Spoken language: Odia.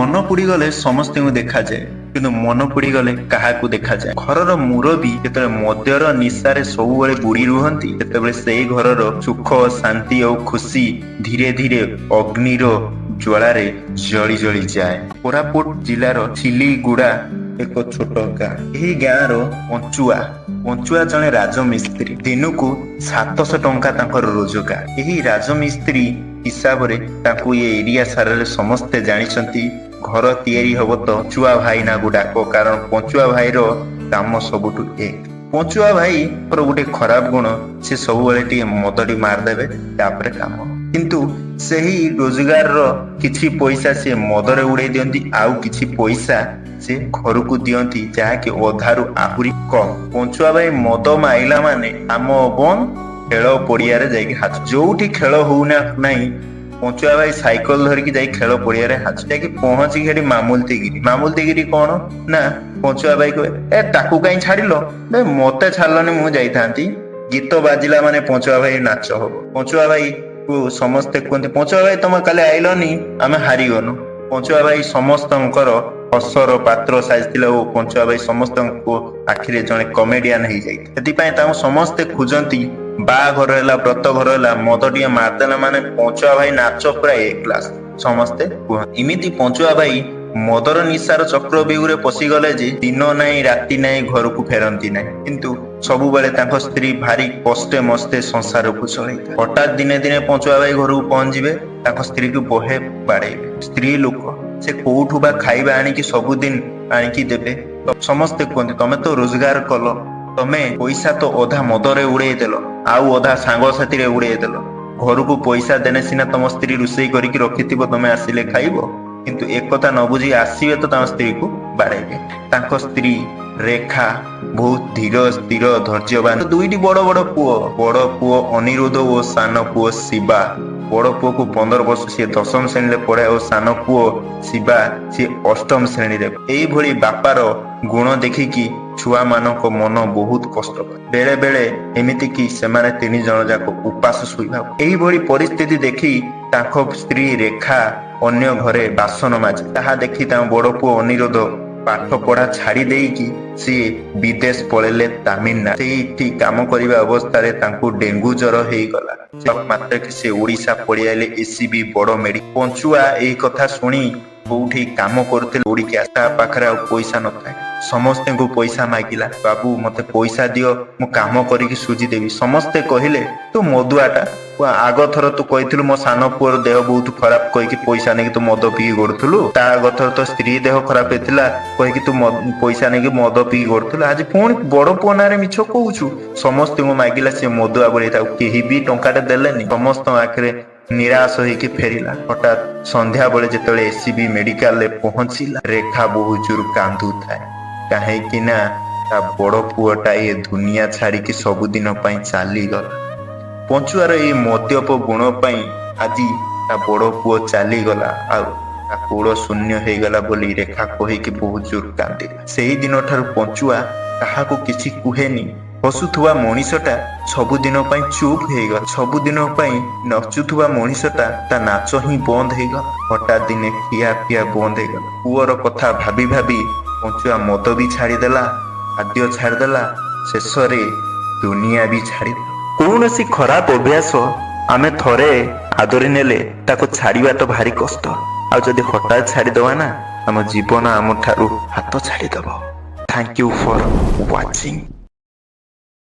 ମନ ପୋଡ଼ିଗଲେ ସମସ୍ତଙ୍କୁ ଦେଖାଯାଏ, କିନ୍ତୁ ମନ ପୋଡ଼ିଗଲେ କାହାକୁ ଦେଖାଯାଏ। ଘରର ମୁରବୀ ଯେତେବେଳେ ମଦ୍ୟର ନିଶାରେ ସବୁବେଳେ ବୁଡ଼ି ରୁହନ୍ତି, ସେତେବେଳେ ସେଇ ଘରର ସୁଖ, ଶାନ୍ତି ଆଉ ଖୁସି ଧୀରେ ଧୀରେ ଅଗ୍ନିର ଜ୍ୱାଳାରେ ଜଳି ଜଳି ଯାଏ। କୋରାପୁଟ ଜିଲ୍ଲାର ଚିଲିଗୁଡ଼ା ଏକ ଛୋଟ ଗାଁ। ଏହି ଗାଁର ପଞ୍ଚୁଆ ଜଣେ ରାଜମିସ୍ତ୍ରୀ। ଦିନକୁ 700 ଟଙ୍କା ତାଙ୍କର ରୋଜଗାର। ଏହି ରାଜମିସ୍ତ୍ରୀ ହିସାବରେ ତାଙ୍କୁ ଏ ଏରିଆ ସାରାରେ ସମସ୍ତେ ଜାଣିଛନ୍ତି। ଘର ତିଆରି ହବ ତ ପଞ୍ଚୁଆ ଭାଇ ନା ଗୁଡାକ, କାରଣ ପଞ୍ଚୁଆ ଭାଇର କାମ ସବୁଠୁ ଏକ। ପଞ୍ଚୁଆ ଭାଇଙ୍କର ଗୋଟେ ଖରାପ ଗୁଣ, ସେ ସବୁବେଳେ ଟିକେ ମଦଟି ମାରିଦେବେ, ତାପରେ କାମ। କିନ୍ତୁ ସେହି ରୋଜଗାରର କିଛି ପଇସା ସେ ମଦରେ ଉଡେଇ ଦିଅନ୍ତି, ଆଉ କିଛି ପଇସା ସେ ଘରକୁ ଦିଅନ୍ତି, ଯାହାକି ଅଧାରୁ ଆହୁରି କମ୍। ପଞ୍ଚୁଆ ଭାଇ ମଦ ମାଇଲା ମାନେ ଆମ ବନ୍ଦ, ଖେଳ ପଡିଆରେ ଯାଇକି ହାତ। ଯୋଉଠି ଖେଳ ହଉନା ନାହିଁ, ପଞ୍ଚୁଆ ଭାଇ ସାଇକେଲ ଧରିକି ଯାଇ ଖେଳ ପଡିଆରେ ହାତ ଯାଇକି ପହଞ୍ଚିକି ସେଠି ମାମୁଲତିଗିରି କଣ ନା, ପଞ୍ଚୁଆ ଭାଇ କହେ ତାକୁ କାହିଁ ଛାଡିଲ, ମତେ ଛାଡିଲନି, ମୁଁ ଯାଇଥାନ୍ତି। ଗୀତ ବାଜିଲା ମାନେ ପଞ୍ଚୁଆ ଭାଇ ନାଚ ହବ। ପଞ୍ଚୁଆ ଭାଇ କୁ ସମସ୍ତେ କୁହନ୍ତି, ପଞ୍ଚୁଆ ଭାଇ ତମେ କାଲି ଆଇଲନି, ଆମେ ହାରିଗଲୁ। ପଞ୍ଚୁଆ ଭାଇ ସମସ୍ତଙ୍କର ହସର ପାତ୍ର ସାଜିଥିଲା ଓ ପଞ୍ଚୁଆ ଭାଇ ସମସ୍ତଙ୍କ ଆଖିରେ ଜଣେ କମେଡିଆନ ହେଇଯାଇଥିଲା। ସେଥିପାଇଁ ତାଙ୍କୁ ସମସ୍ତେ ଖୋଜନ୍ତି। ବାହାଘର ହେଲା, ବ୍ରତ ଘର ହେଲା, ମଦ ଟିକେ ମାରିଦେଲା ମାନେ ପଞ୍ଚୁଆ ଭାଇ ନାଚ ପୁରା ଏ କ୍ଲାସ, ସମସ୍ତେ କୁହନ୍ତି। ଏମିତି ପଞ୍ଚୁଆ ଭାଇ ମଦର ନିଶାର ଚକ୍ରବ୍ୟୂହରେ ପଶିଗଲେ ଯେ ଦିନ ନାହିଁ ରାତି ନାହିଁ ଘରକୁ ଫେରନ୍ତି ନାହିଁ। କିନ୍ତୁ ସବୁବେଳେ ତାଙ୍କ ସ୍ତ୍ରୀ ଭାରି କଷ୍ଟେ ମସ୍ତେ ସଂସାରକୁ ଚଳେଇଥାଏ। ହଠାତ୍ ଦିନେ ପଞ୍ଚୁଆ ଭାଇ ଘରକୁ ପହଞ୍ଚିବେ, ତାଙ୍କ ସ୍ତ୍ରୀକୁ ବହେ ବାଡେଇବେ। ସ୍ତ୍ରୀ ଲୋକ, ସେ କୋଉଠୁ ବା ଖାଇବା ଆଣିକି ସବୁଦିନ ଆଣିକି ଦେବେ। ସମସ୍ତେ କୁହନ୍ତି ତମେ ତ ରୋଜଗାର କଲ, ତମେ ପଇସା ତ ଅଧା ମଦରେ ଉଡେଇ ଦେଲ, ଆଉ ଅଧା ସାଙ୍ଗସାଥିରେ ଉଡେଇ ଦେଲ। ଘରକୁ ପଇସା ଦେନେ ସିନା ତମ ସ୍ତ୍ରୀ ରୋଷେଇ କରିକି ରଖିଥିବ, ତମେ ଆସିଲେ ଖାଇବ। କିନ୍ତୁ ଏକଥା ନ ବୁଝି ଆସିବେ ତ ତାଙ୍କ ସ୍ତ୍ରୀକୁ ବାଡେଇବେ। ତାଙ୍କ ସ୍ତ୍ରୀ ରେଖା ବହୁତ ଧୀର ସ୍ଥିର ଧୈର୍ଯ୍ୟବାନ। ଦୁଇଟି ବଡ ପୁଅ ଅନିରୁଦ୍ଧ ଓ ସାନ ପୁଅ ଶିବା। ବଡ ପୁଅକୁ 15 ବର୍ଷ, ସିଏ 10ମ ଶ୍ରେଣୀରେ ପଢେ, ଓ ସାନ ପୁଅ ଶିବା ସିଏ 8ମ ଶ୍ରେଣୀରେ। ଏଇଭଳି ବାପାର ଗୁଣ ଦେଖିକି ଛୁଆ ମାନଙ୍କ ମନ ବହୁତ କଷ୍ଟ ପାଏ। ବେଳେ ବେଳେ ଏମିତି କି ସେମାନେ 3 ଜଣ ଯାକ ଉପାସ ଶୋଇବା। ଏଇଭଳି ପରିସ୍ଥିତି ଦେଖି ତାଙ୍କ ସ୍ତ୍ରୀ ରେଖା ଅନ୍ୟ ଘରେ ବାସନ ମାଜେ। ତାହା ଦେଖି ତାଙ୍କ ବଡ ପୁଅ ଅନିରୁଦ୍ଧ ପାଠ ପଢା ଛାଡି ଦେଇକି ସିଏ ବିଦେଶ ପଳେଇଲେ, ତାମିଲନାଡୁ। ସେଇଠି କାମ କରିବା ଅବସ୍ଥାରେ ତାଙ୍କୁ ଡେଙ୍ଗୁ ଜ୍ୱର ହେଇଗଲା। ମାତ୍ରକେ ସେ ଓଡିଶା ପଳେଇଆଇଲେ, ଏସିବି ବଡ ମେଡିକାଲ। ପଞ୍ଚୁଆ ଏଇ କଥା ଶୁଣି କୋଉଠି କାମ କରୁଥିଲେ ଓଡିକି ଆସି, ତା ପାଖରେ ଆଉ ପଇସା ନଥାଏ। ସମସ୍ତଙ୍କୁ ପଇସା ମାଗିଲା, ବାବୁ ମତେ ପଇସା ଦିଅ, ମୁଁ କାମ କରିକି ସୁଝିଦେବି। ସମସ୍ତେ କହିଲେ ତୁ ମଦୁଆଟା, ଆଗଥର ତୁ କହିଥିଲୁ ମୋ ସାନ ପୁଅର ଦେହ ବହୁତ ଖରାପ କହିକି ପଇସା ନେଇକି ତୁ ମଦ ପିଇ ଗଡୁଥିଲୁ। ତା ଆଗଥର ତ ସ୍ତ୍ରୀ ଦେହ ଖରାପ ହେଇଥିଲା କହିକି ତୁ ପଇସା ନେଇକି ମଦ ପିଇ ଗଡୁଥିଲୁ। ଆଜି ପୁଣି ବଡ ପୁଅ ନାଁରେ ମିଛ କହୁଛୁ। ସମସ୍ତଙ୍କୁ ମାଗିଲା, ସେ ମଦୁଆ ବୋଲି, ତାକୁ କେହି ବି ଟଙ୍କାଟେ ଦେଲେନି। ସମସ୍ତଙ୍କ ଆଖିରେ ନିରାଶ ହେଇକି ଫେରିଲା। ହଠାତ୍ ସନ୍ଧ୍ୟାବେଳେ ଯେତେବେଳେ ଏସିବି ମେଡିକାଲରେ ପହଞ୍ଚିଲା, ରେଖା ବହୁ ଜୋର କାନ୍ଦୁଥାଏ। କାହିଁକି ନା ତା ବଡ ପୁଅଟା ଏ ଦୁନିଆ ଛାଡିକି ସବୁଦିନ ପାଇଁ ଚାଲିଗଲା। ପଞ୍ଚୁଆର ଏଇ ମଦ୍ୟପ ଗୁଣ ପାଇଁ ଆଜି ତା ବଡ ପୁଅ ଚାଲିଗଲା, ଆଉ ତା କୋଳ ଶୂନ୍ୟ ହେଇଗଲା ବୋଲି ରେଖା କହିକି ବହୁତ ଜୋର କାନ୍ଦିଲା। ସେଇ ଦିନ ଠାରୁ ପଞ୍ଚୁଆ କାହାକୁ କିଛି କୁହେନି। ହସୁଥିବା ମଣିଷଟା ସବୁଦିନ ପାଇଁ ଚୁପ୍ ହେଇଗଲା। ସବୁଦିନ ପାଇଁ ନଚୁଥିବା ମଣିଷଟା ତା ନାଚ ହିଁ ବନ୍ଦ ହେଇଗଲା। ହଠାତ୍ ଦିନେ ଖିଆ ପିଆ ବନ୍ଦ ହେଇଗଲା। ପୁଅର କଥା ଭାବି ଭାବି ପଞ୍ଚୁଆ ମଦ ବି ଛାଡିଦେଲା, ଖାଦ୍ୟ ଛାଡିଦେଲା, ଶେଷରେ ଦୁନିଆ ବି ଛାଡିଦେଲା। କୌଣସି ଖରାପ ଅଭ୍ୟାସ ଆମେ ଥରେ ଆଦରି ନେଲେ ତାକୁ ଛାଡିବା ତ ଭାରି କଷ୍ଟ। ଆଉ ଯଦି ହଠାତ୍ ଛାଡିଦବା ନା, ଆମ ଜୀବନ ଆମ ଠାରୁ ହାତ ଛାଡିଦବ। Thank you for watching.